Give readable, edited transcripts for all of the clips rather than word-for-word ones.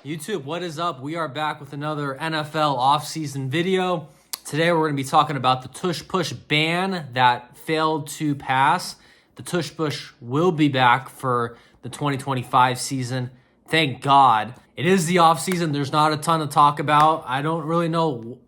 YouTube, what is up? We are back with another NFL offseason video. Today we're going to be talking about the Tush Push ban that failed to pass. The Tush Push will be back for the 2025 season. Thank God. It is the offseason. There's not a ton to talk about. I don't really know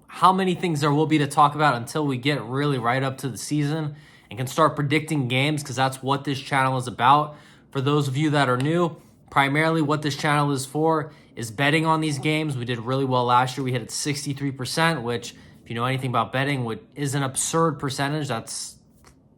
how many things there will be to talk about until we get really right up to the season and can start predicting games, because that's what this channel is about. For those of you that are new, primarily what this channel is for is betting on these games. We did really well last year. We hit at 63%, which, if you know anything about betting, is an absurd percentage. That's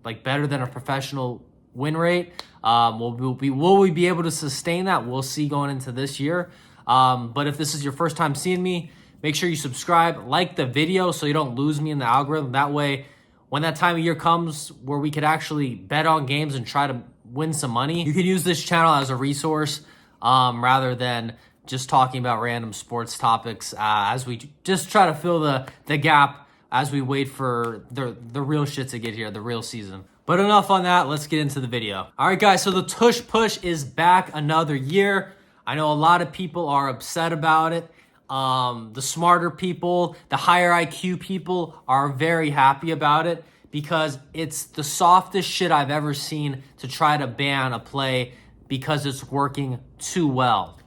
like better than a professional win rate. Will we be able to sustain that? We'll see going into this year. But if this is your first time seeing me, make sure you subscribe, like the video so you don't lose me in the algorithm. That way, when that time of year comes where we could actually bet on games and try to win some money, you can use this channel as a resource rather than just talking about random sports topics as we just try to fill the gap as we wait for the real shit to get here, the real season. But enough on that. Let's get into the video. All right, guys. So the Tush Push is back another year. I know a lot of people are upset about it. The smarter people, the higher IQ people are very happy about it, because it's the softest shit I've ever seen to try to ban a play because it's working too well.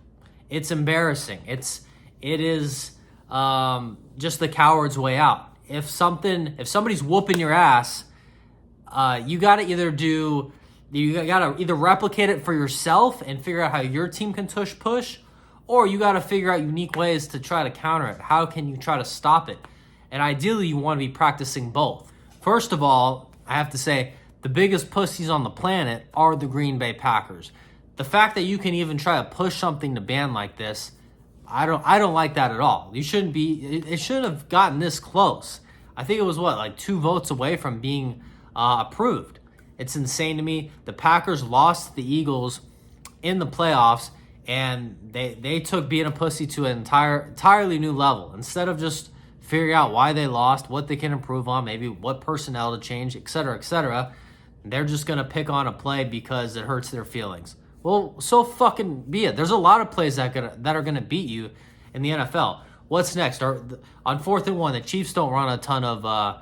It's embarrassing. It is just the coward's way out. If somebody's whooping your ass, you gotta either replicate it for yourself and figure out how your team can tush push, or you gotta figure out unique ways to try to counter it. How can you try to stop it? And ideally, you want to be practicing both. First of all, I have to say, the biggest pussies on the planet are the Green Bay Packers. The fact that you can even try to push something to ban like this, I don't like that at all. You shouldn't be. It shouldn't have gotten this close. I think it was like 2 votes away from being approved. It's insane to me. The Packers lost to the Eagles in the playoffs, and they took being a pussy to an entirely new level. Instead of just figure out why they lost, what they can improve on, maybe what personnel to change, etc., they're just going to pick on a play because it hurts their feelings. Well, so fucking be it. There's a lot of plays that are going to beat you in the NFL. What's next? On 4th and 1, the Chiefs don't run a ton of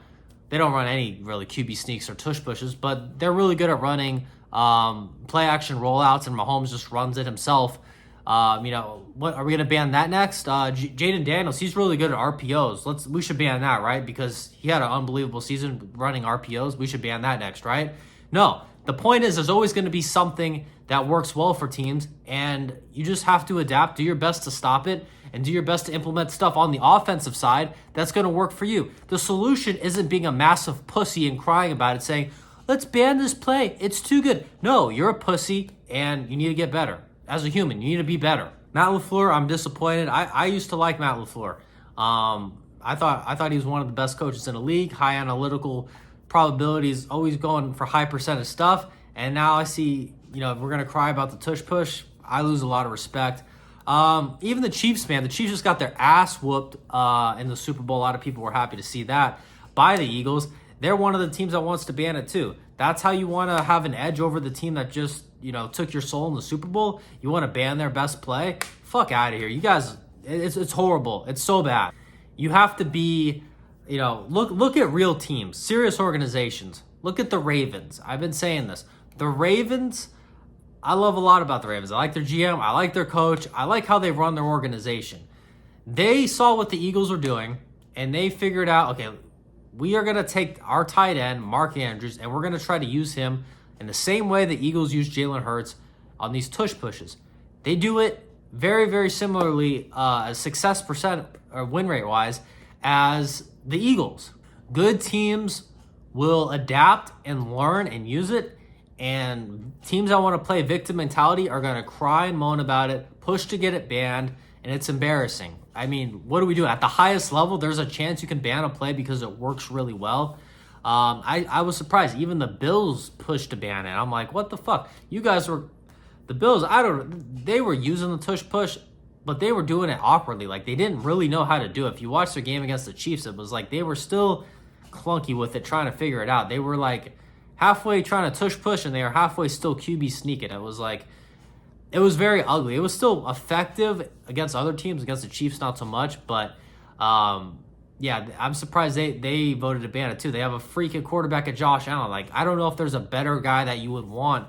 they don't run any really QB sneaks or tush pushes, but they're really good at running play action rollouts, and Mahomes just runs it himself. What are we gonna ban that next? Jaden Daniels, he's really good at RPOs. We should ban that, right? Because he had an unbelievable season running RPOs. We should ban that next, right? No, the point is, there's always going to be something that works well for teams, and you just have to adapt, do your best to stop it, and do your best to implement stuff on the offensive side that's going to work for you. The solution isn't being a massive pussy and crying about it, saying, let's ban this play, it's too good. No, you're a pussy, and you need to get better. As a human, you need to be better. Matt LaFleur, I'm disappointed. I used to like Matt LaFleur. I thought he was one of the best coaches in the league. High analytical probabilities, always going for high percentage stuff. And now I see, if we're gonna cry about the tush push, I lose a lot of respect. Even the Chiefs, man. The Chiefs just got their ass whooped in the Super Bowl. A lot of people were happy to see that by the Eagles. They're one of the teams that wants to ban it too. That's how you want to have an edge over the team that just took your soul in the Super Bowl. You want to ban their best play? Fuck out of here. You guys, it's horrible. It's so bad. You have to be, look at real teams, serious organizations. Look at the Ravens. I've been saying this. The Ravens, I love a lot about the Ravens. I like their GM. I like their coach. I like how they run their organization. They saw what the Eagles were doing, and they figured out, okay, we are going to take our tight end, Mark Andrews, and we're going to try to use him in the same way the Eagles use Jalen Hurts on these tush pushes. They do it very, very similarly, success percent or win rate wise, as the Eagles. Good teams will adapt and learn and use it, and teams that want to play victim mentality are going to cry and moan about it, push to get it banned, and it's embarrassing. I mean, what do we do? At the highest level, there's a chance you can ban a play because it works really well. I was surprised. Even the Bills pushed to ban it. I'm like, what the fuck? You guys were... The Bills, they were using the tush push, but they were doing it awkwardly. Like, they didn't really know how to do it. If you watch their game against the Chiefs, it was like they were still clunky with it, trying to figure it out. They were like halfway trying to tush push, and they were halfway still QB sneaking. It was like, it was very ugly. It was still effective against other teams, against the Chiefs not so much, but yeah, I'm surprised they voted to ban it too. They have a freaking quarterback at Josh Allen. Like, I don't know if there's a better guy that you would want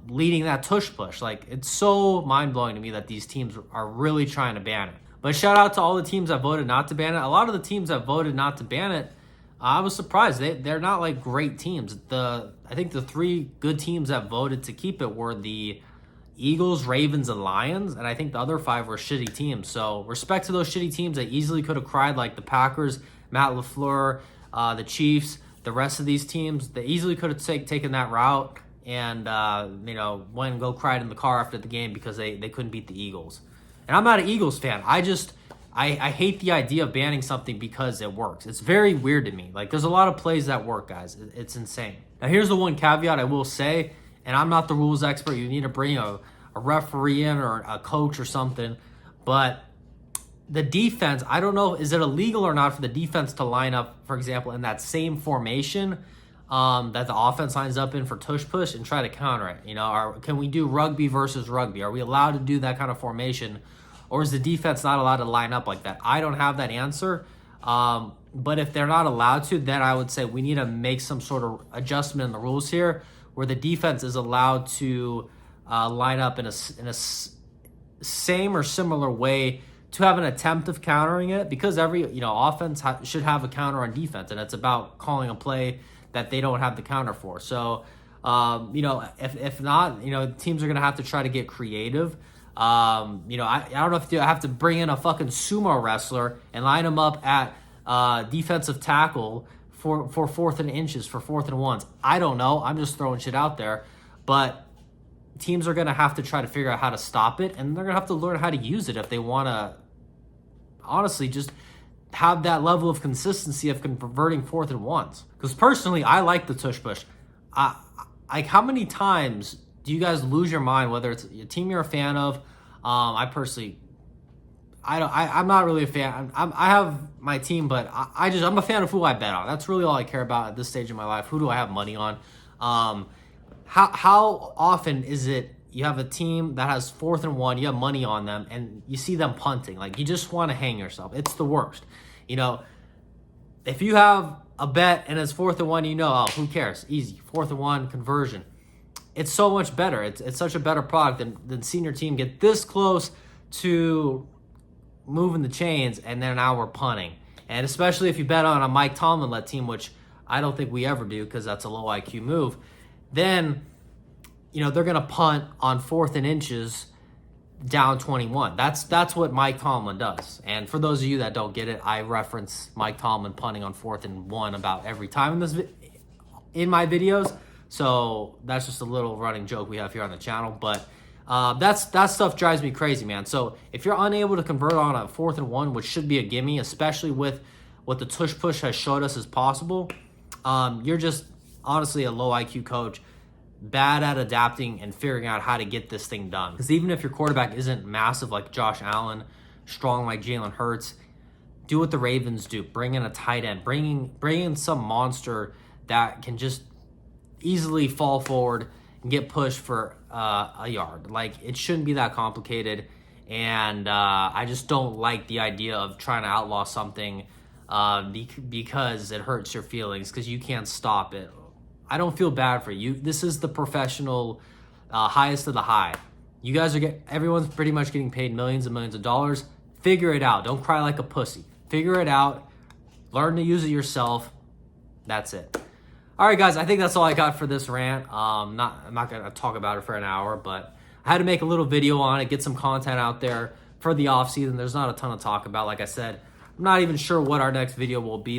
leading that tush push. Like, it's so mind-blowing to me that these teams are really trying to ban it. But shout out to all the teams that voted not to ban it. A lot of the teams that voted not to ban it, I was surprised. They're not like great teams. I think the 3 good teams that voted to keep it were the Eagles, Ravens, and Lions, and I think the other 5 were shitty teams. So respect to those shitty teams that easily could have cried, like the Packers, Matt LaFleur, the Chiefs, the rest of these teams. They easily could have taken that route and went and go cried in the car after the game because they couldn't beat the Eagles. And I'm not an Eagles fan. I hate the idea of banning something because it works. It's very weird to me. Like, there's a lot of plays that work, guys. It's insane. Now, here's the one caveat I will say, and I'm not the rules expert. You need to bring a referee in or a coach or something. But the defense, I don't know, is it illegal or not for the defense to line up, for example, in that same formation that the offense lines up in for tush push and try to counter it? Can we do rugby versus rugby? Are we allowed to do that kind of formation? Or is the defense not allowed to line up like that? I don't have that answer. But if they're not allowed to, then I would say we need to make some sort of adjustment in the rules here where the defense is allowed to line up in a same or similar way to have an attempt of countering it, because every offense should have a counter on defense, and it's about calling a play that they don't have the counter for. So, if not, teams are going to have to try to get creative. I don't know if you have to bring in a fucking sumo wrestler and line them up at defensive tackle for 4th and inches, for 4th and 1s. I don't know. I'm just throwing shit out there. But teams are going to have to try to figure out how to stop it, and they're going to have to learn how to use it if they want to, honestly, just have that level of consistency of converting 4th and 1s. Because personally, I like the tush push. How many times do you guys lose your mind, whether it's a team you're a fan of? I personally, I'm not really a fan. I have my team, but I'm a fan of who I bet on. That's really all I care about at this stage in my life. Who do I have money on? How often is it you have a team that has 4th and 1, you have money on them, and you see them punting? Like, you just want to hang yourself. It's the worst. If you have a bet and it's 4th and 1, who cares? Easy. 4th and 1 conversion. It's so much better. It's such a better product than seeing your team get this close to moving the chains, and then now we're punting. And especially if you bet on a Mike Tomlin-led team, which I don't think we ever do because that's a low IQ move, then they're going to punt on 4th and inches down 21. That's what Mike Tomlin does. And for those of you that don't get it, I reference Mike Tomlin punting on 4th and 1 about every time in my videos. So that's just a little running joke we have here on the channel. But that stuff drives me crazy, man. So if you're unable to convert on a 4th and 1, which should be a gimme, especially with what the tush push has showed us is possible, you're just honestly a low IQ coach, bad at adapting and figuring out how to get this thing done. Because even if your quarterback isn't massive like Josh Allen, strong like Jalen Hurts, do what the Ravens do. Bring in a tight end. Bring in some monster that can just easily fall forward and get pushed for a yard. Like, it shouldn't be that complicated. And I just don't like the idea of trying to outlaw something because it hurts your feelings because you can't stop it. I don't feel bad for you. This is the professional highest of the high. You guys everyone's pretty much getting paid millions and millions of dollars. Figure it out. Don't cry like a pussy. Figure it out. Learn to use it yourself. That's it. All right, guys, I think that's all I got for this rant. I'm not going to talk about it for an hour, but I had to make a little video on it, get some content out there for the offseason. There's not a ton to talk about. Like I said, I'm not even sure what our next video will be.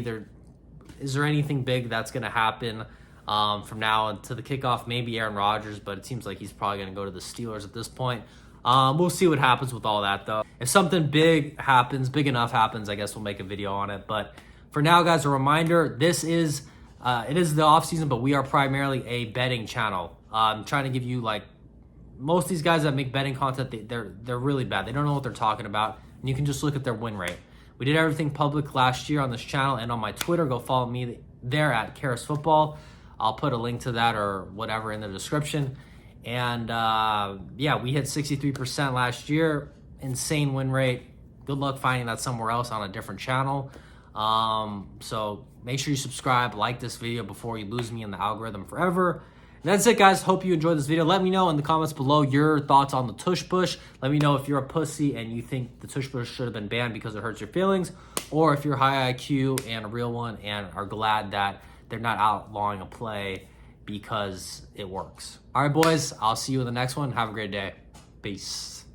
Is there anything big that's going to happen from now until the kickoff? Maybe Aaron Rodgers, but it seems like he's probably going to go to the Steelers at this point. We'll see what happens with all that, though. If something big enough happens, I guess we'll make a video on it. But for now, guys, a reminder, this is... it is the off season, but we are primarily a betting channel. I'm trying to give you, like, most of these guys that make betting content, they're really bad. They don't know what they're talking about, and you can just look at their win rate. We did everything public last year on this channel and on my Twitter. Go follow me there at Karis Football. I'll put a link to that or whatever in the description. And yeah, we hit 63% last year. Insane win rate. Good luck finding that somewhere else on a different channel. So make sure you subscribe, like this video before you lose me in the algorithm forever. And that's it, guys. Hope you enjoyed this video. Let me know in the comments below your thoughts on the tush push. Let me know if you're a pussy and you think the tush push should have been banned because it hurts your feelings, or if you're high IQ and a real one and are glad that they're not outlawing a play because it works. All right, boys. I'll see you in the next one. Have a great day. Peace.